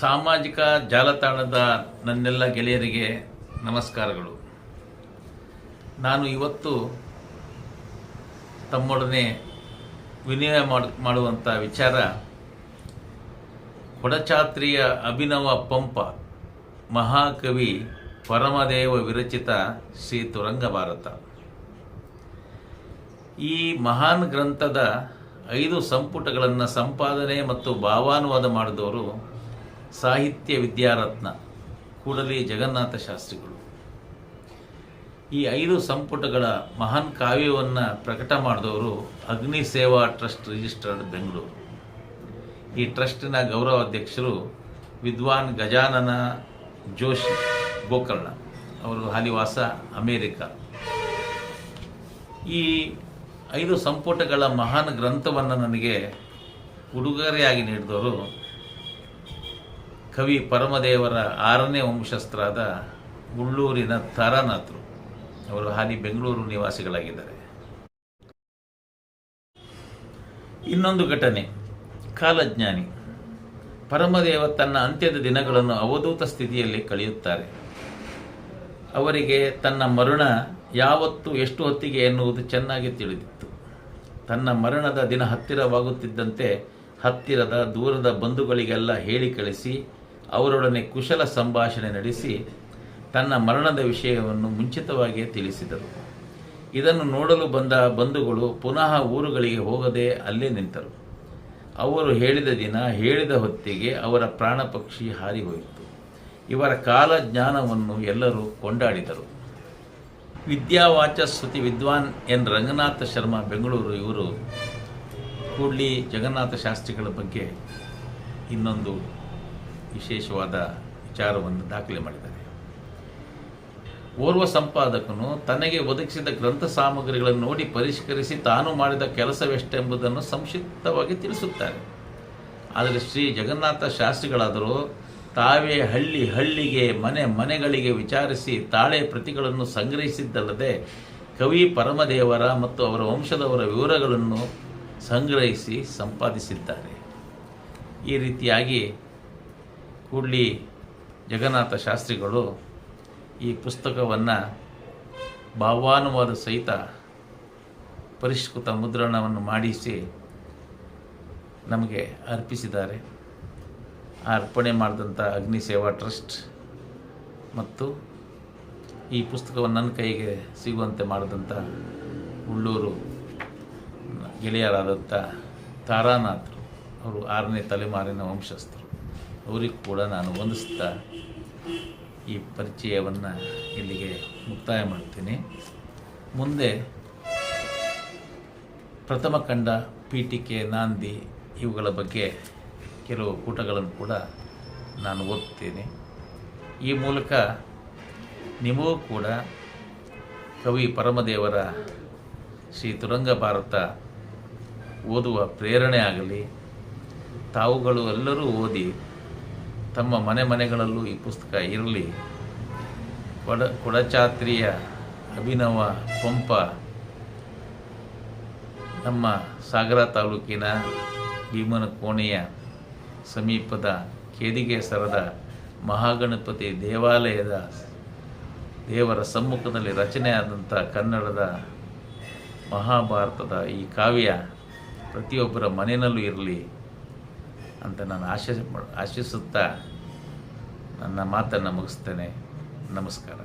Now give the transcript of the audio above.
ಸಾಮಾಜಿಕ ಜಾಲತಾಣದ ನನ್ನೆಲ್ಲ ಗೆಳೆಯರಿಗೆ ನಮಸ್ಕಾರಗಳು. ನಾನು ಇವತ್ತು ತಮ್ಮೊಡನೆ ವಿನಿಮಯ ಮಾಡುವಂಥ ವಿಚಾರ ಕೊಡಚಾತ್ರಿಯ ಅಭಿನವ ಪಂಪ ಮಹಾಕವಿ ಪರಮದೇವ ವಿರಚಿತ ಶ್ರೀ ತುರಂಗ ಭಾರತ. ಈ ಮಹಾನ್ ಗ್ರಂಥದ 5 ಸಂಪುಟಗಳನ್ನು ಸಂಪಾದನೆ ಮತ್ತು ಭಾವಾನುವಾದ ಮಾಡಿದವರು ಸಾಹಿತ್ಯ ವಿದ್ಯಾರತ್ನ ಕೂಡಲಿ ಜಗನ್ನಾಥ ಶಾಸ್ತ್ರಿಗಳು. ಈ 5 ಸಂಪುಟಗಳ ಮಹಾನ್ ಕಾವ್ಯವನ್ನು ಪ್ರಕಟ ಮಾಡಿದವರು ಅಗ್ನಿ ಸೇವಾ ಟ್ರಸ್ಟ್ ರಿಜಿಸ್ಟರ್ಡ್ ಬೆಂಗಳೂರು. ಈ ಟ್ರಸ್ಟಿನ ಗೌರವ ಅಧ್ಯಕ್ಷರು ವಿದ್ವಾನ್ ಗಜಾನನ ಜೋಶಿ ಗೋಕರ್ಣ, ಅವರು ಹಾಲಿವಾಸ ಅಮೇರಿಕ. ಈ 5 ಸಂಪುಟಗಳ ಮಹಾನ್ ಗ್ರಂಥವನ್ನು ನನಗೆ ಉಡುಗೊರೆಯಾಗಿ ನೀಡಿದವರು ಕವಿ ಪರಮದೇವರ 6ನೇ ವಂಶಸ್ಥರಾದ ಉಳ್ಳೂರಿನ ತಾರಾನಾಥರು. ಅವರು ಹಾಲಿ ಬೆಂಗಳೂರು ನಿವಾಸಿಗಳಾಗಿದ್ದಾರೆ. ಇನ್ನೊಂದು ಘಟನೆ, ಕಾಲಜ್ಞಾನಿ ಪರಮದೇವ ತನ್ನ ಅಂತ್ಯದ ದಿನಗಳನ್ನು ಅವಧೂತ ಸ್ಥಿತಿಯಲ್ಲಿ ಕಳೆಯುತ್ತಾರೆ. ಅವರಿಗೆ ತನ್ನ ಮರಣ ಯಾವತ್ತು ಎಷ್ಟು ಹೊತ್ತಿಗೆ ಎನ್ನುವುದು ಚೆನ್ನಾಗಿ ತಿಳಿದಿತ್ತು. ತನ್ನ ಮರಣದ ದಿನ ಹತ್ತಿರವಾಗುತ್ತಿದ್ದಂತೆ ಹತ್ತಿರದ ದೂರದ ಬಂಧುಗಳಿಗೆಲ್ಲ ಹೇಳಿ ಕಳಿಸಿ ಅವರೊಡನೆ ಕುಶಲ ಸಂಭಾಷಣೆ ನಡೆಸಿ ತನ್ನ ಮರಣದ ವಿಷಯವನ್ನು ಮುಂಚಿತವಾಗಿಯೇ ತಿಳಿಸಿದರು. ಇದನ್ನು ನೋಡಲು ಬಂದ ಬಂಧುಗಳು ಪುನಃ ಊರುಗಳಿಗೆ ಹೋಗದೆ ಅಲ್ಲೇ ನಿಂತರು. ಅವರು ಹೇಳಿದ ದಿನ ಹೇಳಿದ ಹೊತ್ತಿಗೆ ಅವರ ಪ್ರಾಣ ಪಕ್ಷಿ ಹಾರಿಹೋಯಿತು. ಇವರ ಕಾಲಜ್ಞಾನವನ್ನು ಎಲ್ಲರೂ ಕೊಂಡಾಡಿದರು. ವಿದ್ಯಾವಾಚಸ್ಪತಿ ವಿದ್ವಾನ್ ಎನ್ ರಂಗನಾಥ ಶರ್ಮಾ ಬೆಂಗಳೂರು, ಇವರು ಕೂಡ್ಲಿ ಜಗನ್ನಾಥ ಶಾಸ್ತ್ರಿಗಳ ಬಗ್ಗೆ ಇನ್ನೊಂದು ವಿಶೇಷವಾದ ವಿಚಾರವನ್ನು ದಾಖಲೆ ಮಾಡಿದ್ದಾರೆ. ಓರ್ವ ಸಂಪಾದಕನು ತನಗೆ ಒದಗಿಸಿದ ಗ್ರಂಥ ಸಾಮಗ್ರಿಗಳನ್ನು ನೋಡಿ ಪರಿಷ್ಕರಿಸಿ ತಾನು ಮಾಡಿದ ಕೆಲಸವೆಷ್ಟೆಂಬುದನ್ನು ಸಂಕ್ಷಿಪ್ತವಾಗಿ ತಿಳಿಸುತ್ತಾರೆ. ಆದರೆ ಶ್ರೀ ಜಗನ್ನಾಥ ಶಾಸ್ತ್ರಿಗಳಾದರೂ ತಾವೇ ಹಳ್ಳಿಗೆ ಮನೆಗಳಿಗೆ ವಿಚಾರಿಸಿ ತಾಳೆ ಪ್ರತಿಗಳನ್ನು ಸಂಗ್ರಹಿಸಿದ್ದಲ್ಲದೆ ಕವಿ ಪರಮದೇವರ ಮತ್ತು ಅವರ ವಂಶದವರ ವಿವರಗಳನ್ನು ಸಂಗ್ರಹಿಸಿ ಸಂಪಾದಿಸಿದ್ದಾರೆ. ಈ ರೀತಿಯಾಗಿ ಕೂಡ್ಲಿ ಜಗನ್ನಾಥ ಶಾಸ್ತ್ರಿಗಳು ಈ ಪುಸ್ತಕವನ್ನು ಭಾವಾನುವಾದ ಸಹಿತ ಪರಿಷ್ಕೃತ ಮುದ್ರಣವನ್ನು ಮಾಡಿಸಿ ನಮಗೆ ಅರ್ಪಿಸಿದ್ದಾರೆ. ಆ ಅರ್ಪಣೆ ಮಾಡಿದಂಥ ಅಗ್ನಿ ಸೇವಾ ಟ್ರಸ್ಟ್ ಮತ್ತು ಈ ಪುಸ್ತಕವನ್ನು ನನ್ನ ಕೈಗೆ ಸಿಗುವಂತೆ ಮಾಡಿದಂಥ ಉಳ್ಳೂರು ಗೆಳೆಯರಾದಂಥ ತಾರಾನಾಥರು, ಅವರು 6ನೇ ತಲೆಮಾರಿನ ವಂಶಸ್ಥರು. ಅವರಿಗೂ ಕೂಡ ನಾನು ವಂದಿಸ್ತಾ ಈ ಪರಿಚಯವನ್ನು ಇಲ್ಲಿಗೆ ಮುಕ್ತಾಯ ಮಾಡ್ತೀನಿ. ಮುಂದೆ ಪ್ರಥಮ ಖಂಡ, ಪೀಠಿಕೆ, ನಾಂದಿ ಇವುಗಳ ಬಗ್ಗೆ ಕೆಲವು ಪುಟಗಳನ್ನು ಕೂಡ ನಾನು ಓದ್ತೀನಿ. ಈ ಮೂಲಕ ನಿಮಗೂ ಕೂಡ ಕವಿ ಪರಮದೇವರ ಶ್ರೀ ತುರಂಗ ಭಾರತ ಓದುವ ಪ್ರೇರಣೆ ಆಗಲಿ. ತಾವುಗಳು ಎಲ್ಲರೂ ಓದಿ ತಮ್ಮ ಮನೆಗಳಲ್ಲೂ ಈ ಪುಸ್ತಕ ಇರಲಿ. ಕೊಡಚಾತ್ರಿಯ ಅಭಿನವ ಪಂಪ ನಮ್ಮ ಸಾಗರ ತಾಲೂಕಿನ ಭೀಮನಕೋಣೆಯ ಸಮೀಪದ ಕೇದಿಗೆಸರದ ಮಹಾಗಣಪತಿ ದೇವಾಲಯದ ದೇವರ ಸಮ್ಮುಖದಲ್ಲಿ ರಚನೆಯಾದಂಥ ಕನ್ನಡದ ಮಹಾಭಾರತದ ಈ ಕಾವ್ಯ ಪ್ರತಿಯೊಬ್ಬರ ಮನೆಯಲ್ಲೂ ಇರಲಿ ಅಂತ ನಾನು ಆಶಿಸುತ್ತಾ ನನ್ನ ಮಾತನ್ನು ಮುಗಿಸ್ತೇನೆ. ನಮಸ್ಕಾರ.